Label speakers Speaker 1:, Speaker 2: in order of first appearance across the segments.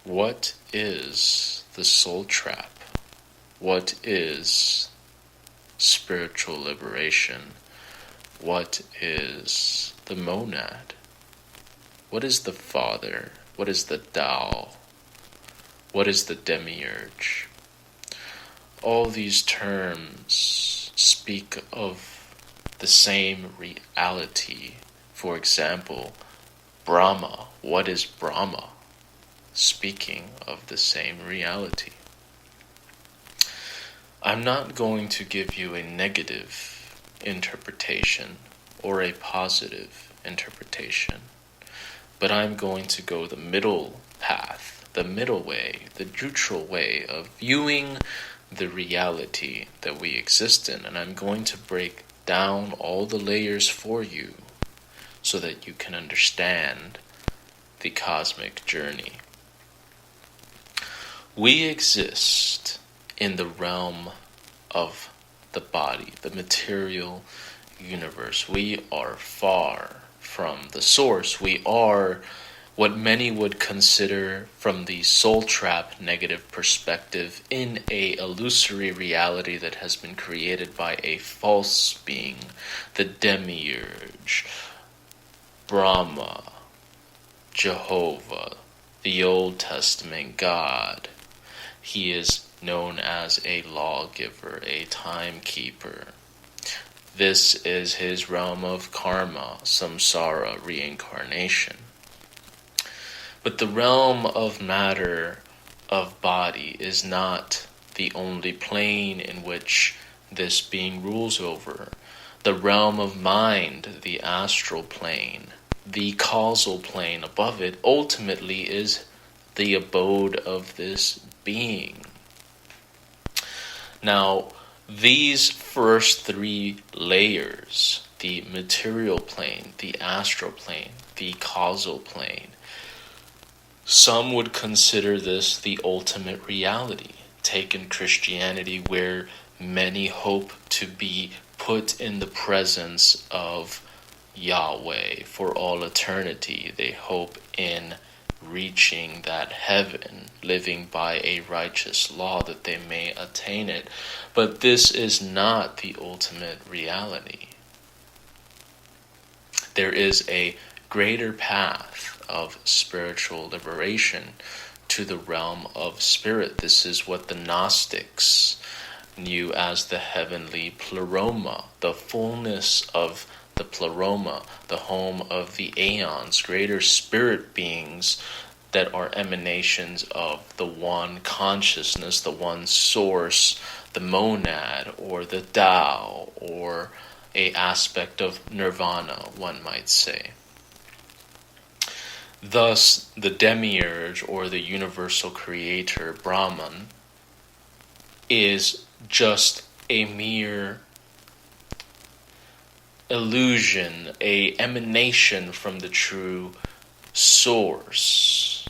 Speaker 1: What is the soul trap? What is spiritual liberation? What is the monad? What is the Father? What is the Tao? What is the demiurge? All these terms speak of the same reality. For example, Brahma. What is Brahma? Speaking of the same reality. I'm not going to give you a negative interpretation or a positive interpretation, but I'm going to go the middle path, the middle way, the neutral way of viewing the reality that we exist in, and I'm going to break down all the layers for you so that you can understand the cosmic journey. We exist in the realm of the body, the material universe. We are far from the source. We are what many would consider, from the soul trap negative perspective, in a illusory reality that has been created by a false being, the demiurge, Brahma, Jehovah, the Old Testament God. He is known as a lawgiver, a timekeeper. This is his realm of karma, samsara, reincarnation. But the realm of matter, of body, is not the only plane in which this being rules over. The realm of mind, the astral plane, the causal plane above it, ultimately is the abode of this being. Now, these first three layers, the material plane, the astral plane, the causal plane, some would consider this the ultimate reality. Take in Christianity, where many hope to be put in the presence of Yahweh for all eternity. They hope in reaching that heaven, living by a righteous law that they may attain it. But this is not the ultimate reality. There is a greater path of spiritual liberation to the realm of spirit. This is what the Gnostics knew as the heavenly pleroma, the fullness of the pleroma, the home of the aeons, greater spirit beings that are emanations of the one consciousness, the one source, the monad, or the Tao, or a aspect of nirvana, one might say. Thus, the demiurge, or the universal creator, Brahman, is just a mere illusion, a emanation from the true source.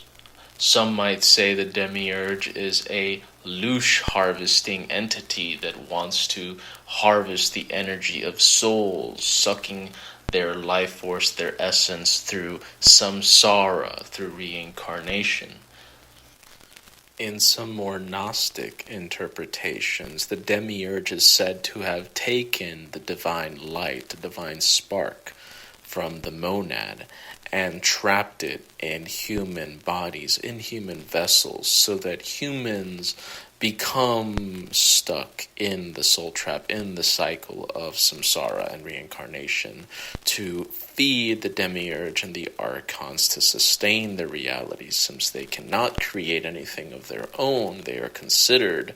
Speaker 1: Some might say the demiurge is a louche harvesting entity that wants to harvest the energy of souls, sucking their life force, their essence, through samsara, through reincarnation. In some more Gnostic interpretations, the demiurge is said to have taken the divine light, the divine spark, from the monad and trapped it in human bodies, in human vessels, so that humans become stuck in the soul trap, in the cycle of samsara and reincarnation, to feed the demiurge and the archons to sustain their reality. Since they cannot create anything of their own, they are considered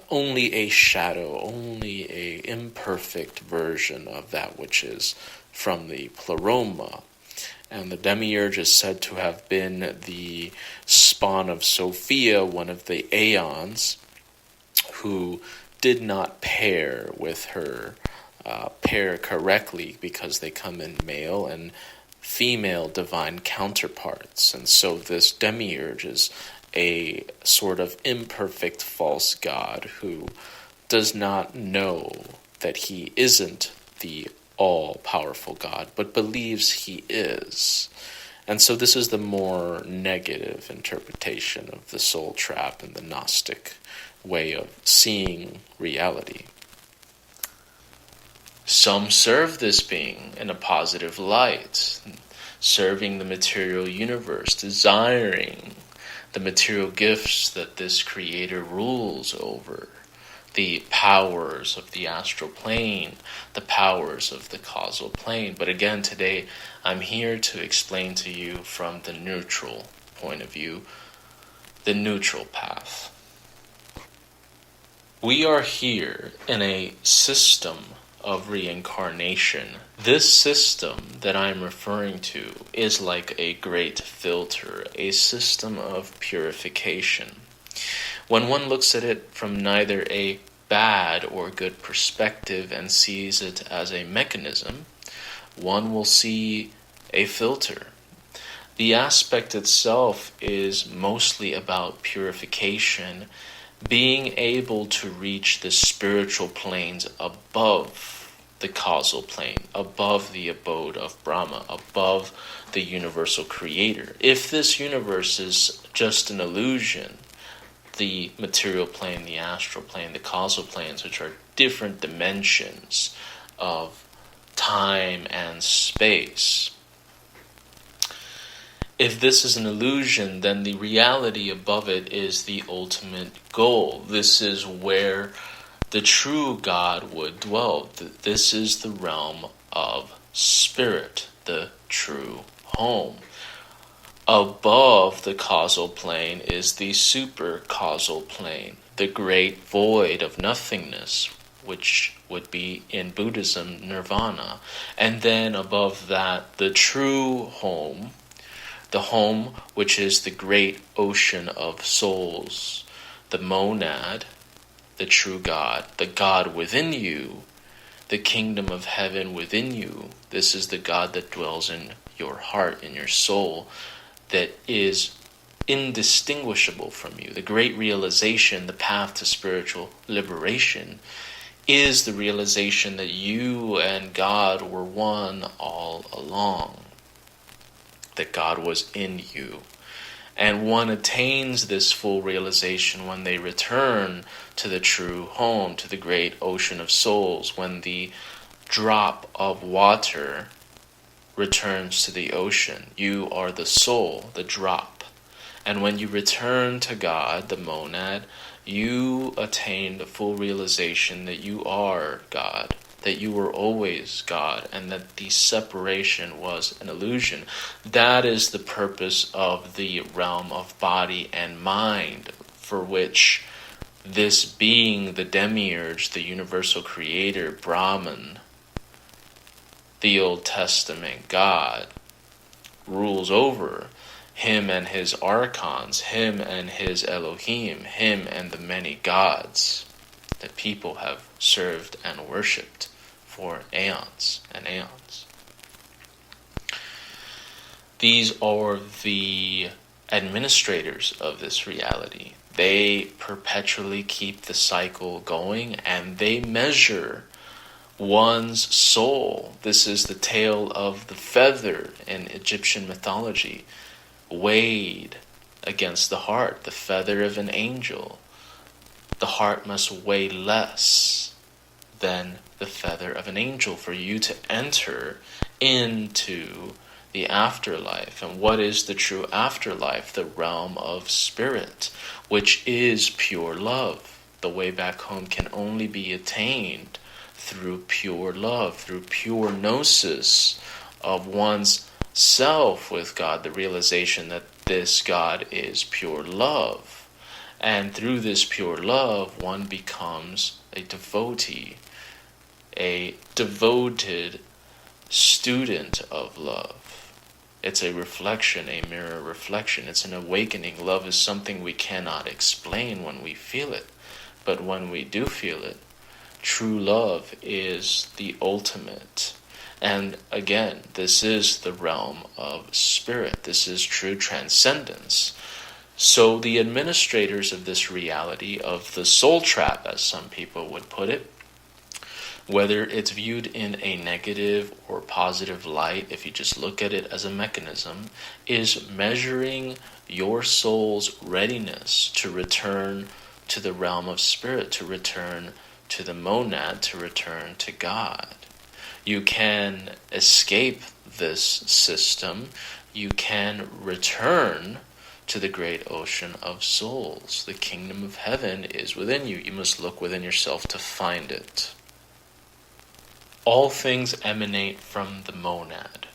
Speaker 1: only a shadow, only a imperfect version of that which is from the pleroma. And the demiurge is said to have been the spawn of Sophia, one of the aeons, who did not pair with her pair correctly, because they come in male and female divine counterparts. And so this demiurge is a sort of imperfect false god who does not know that he isn't the all-powerful God, but believes he is. And so this is the more negative interpretation of the soul trap and the Gnostic way of seeing reality. Some serve this being in a positive light, serving the material universe, desiring the material gifts that this creator rules over, the powers of the astral plane, the powers of the causal plane. But again, today I'm here to explain to you from the neutral point of view, the neutral path. We are here in a system of reincarnation. This system that I'm referring to is like a great filter, a system of purification. When one looks at it from neither a bad or good perspective and sees it as a mechanism, one will see a filter. The aspect itself is mostly about purification, being able to reach the spiritual planes above the causal plane, above the abode of Brahma, above the universal creator. If this universe is just an illusion, the material plane, the astral plane, the causal planes, which are different dimensions of time and space, if this is an illusion, then the reality above it is the ultimate goal. This is where the true God would dwell. This is the realm of spirit, the true home. Above the causal plane is the super causal plane, the great void of nothingness, which would be in Buddhism nirvana. And then above that, the true home, the home which is the great ocean of souls, the monad, the true God, the God within you, the kingdom of heaven within you. This is the God that dwells in your heart, in your soul, that is indistinguishable from you. The great realization, the path to spiritual liberation, is the realization that you and God were one all along, that God was in you. And one attains this full realization when they return to the true home, to the great ocean of souls, when the drop of water returns to the ocean. You are the soul, the drop. And when you return to God, the monad, you attain the full realization that you are God, that you were always God, and that the separation was an illusion. That is the purpose of the realm of body and mind, for which this being, the demiurge, the universal creator, Brahman, the Old Testament God, rules over. Him and his archons, him and his Elohim, him and the many gods that people have served and worshipped for aeons and aeons. These are the administrators of this reality. They perpetually keep the cycle going, and they measure one's soul. This is the tale of the feather in Egyptian mythology, weighed against the heart, the feather of an angel. The heart must weigh less than the feather of an angel for you to enter into the afterlife. And what is the true afterlife? The realm of spirit, which is pure love. The way back home can only be attained through pure love, through pure gnosis of one's self with God, the realization that this God is pure love. And through this pure love, one becomes a devotee, a devoted student of love. It's a reflection, a mirror reflection. It's an awakening. Love is something we cannot explain when we feel it. But when we do feel it, true love is the ultimate. And again, this is the realm of spirit. This is true transcendence. So the administrators of this reality, of the soul trap, as some people would put it, whether it's viewed in a negative or positive light, if you just look at it as a mechanism, is measuring your soul's readiness to return to the realm of spirit, to return to the monad, to return to God. You can escape this system. You can return to the great ocean of souls. The kingdom of heaven is within you. You must look within yourself to find it. All things emanate from the monad.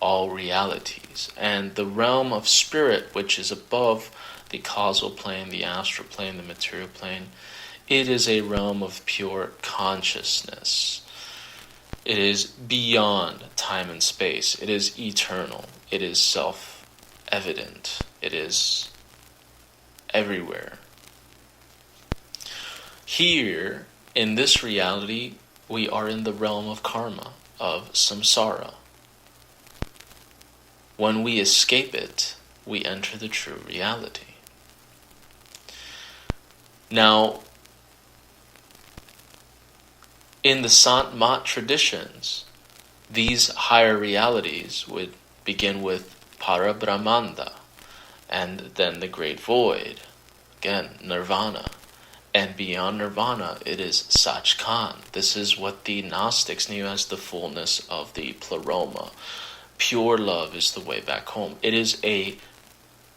Speaker 1: All realities. And the realm of spirit, which is above the causal plane, the astral plane, the material plane, it is a realm of pure consciousness. It is beyond time and space. It is eternal. It is self-evident. It is everywhere. Here, in this reality, we are in the realm of karma, of samsara. When we escape it, we enter the true reality. Now, in the Sant Mat traditions, these higher realities would begin with Parabrahmanda, and then the Great Void, again, Nirvana. And beyond Nirvana, it is Sachkhand. This is what the Gnostics knew as the fullness of the pleroma. Pure love is the way back home. It is a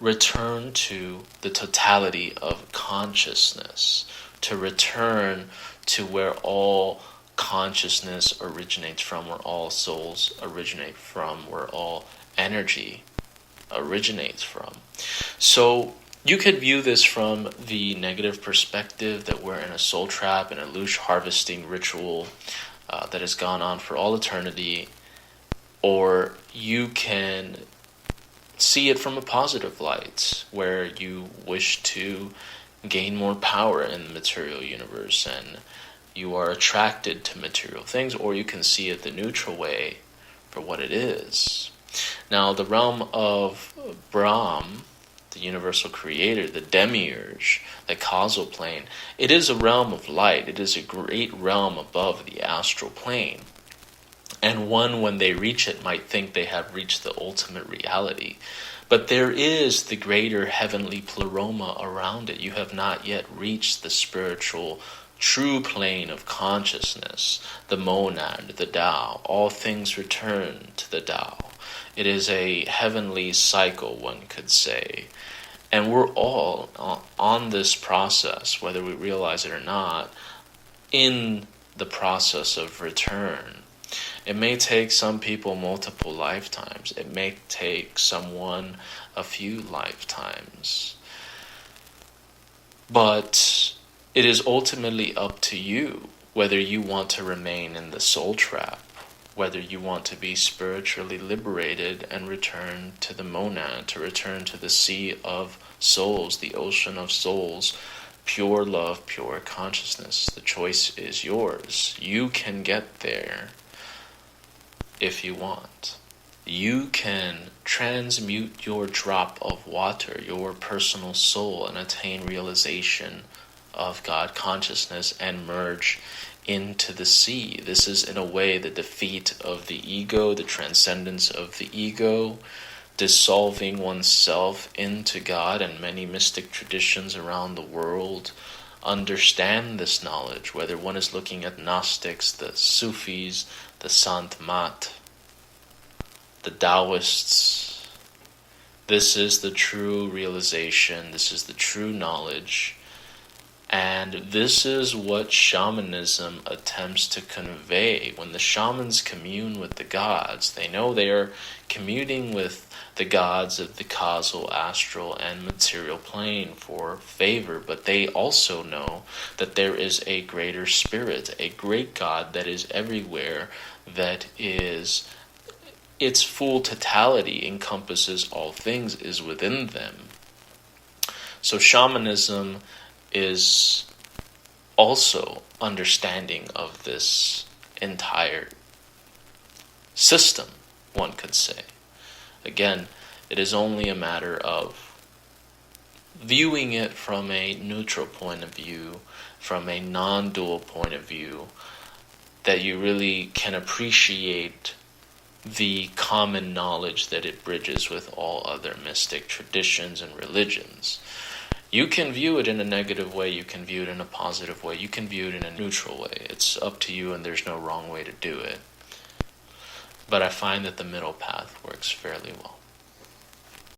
Speaker 1: return to the totality of consciousness, to return to where all consciousness originates from, where all souls originate from, where all energy originates from. So you could view this from the negative perspective that we're in a soul trap, in a louche harvesting ritual that has gone on for all eternity, or you can see it from a positive light, where you wish to gain more power in the material universe and you are attracted to material things, or you can see it the neutral way for what it is. Now, the realm of Brahm, the universal creator, the demiurge, the causal plane, it is a realm of light. It is a great realm above the astral plane. And one, when they reach it, might think they have reached the ultimate reality. But there is the greater heavenly pleroma around it. You have not yet reached the spiritual true plane of consciousness, the monad, the Tao. All things return to the Tao. It is a heavenly cycle, one could say. And we're all on this process, whether we realize it or not, in the process of return. It may take some people multiple lifetimes. It may take someone a few lifetimes. But it is ultimately up to you whether you want to remain in the soul trap, whether you want to be spiritually liberated and return to the monad, to return to the sea of souls, the ocean of souls, pure love, pure consciousness. The choice is yours. You can get there if you want. You can transmute your drop of water, your personal soul, and attain realization of God consciousness and merge into the sea. This is, in a way, the defeat of the ego, the transcendence of the ego, dissolving oneself into God. And many mystic traditions around the world understand this knowledge, whether one is looking at Gnostics, the Sufis, the Sant Mat, the Taoists. This is the true realization. This is the true knowledge. And this is what shamanism attempts to convey. When the shamans commune with the gods, they know they are communing with the gods of the causal, astral, and material plane for favor, but they also know that there is a greater spirit, a great God that is everywhere, that is, its full totality encompasses all things, is within them. So shamanism is also understanding of this entire system, one could say. Again, it is only a matter of viewing it from a neutral point of view, from a non-dual point of view, that you really can appreciate the common knowledge that it bridges with all other mystic traditions and religions. You can view it in a negative way, you can view it in a positive way, you can view it in a neutral way. It's up to you, and there's no wrong way to do it. But I find that the middle path works fairly well.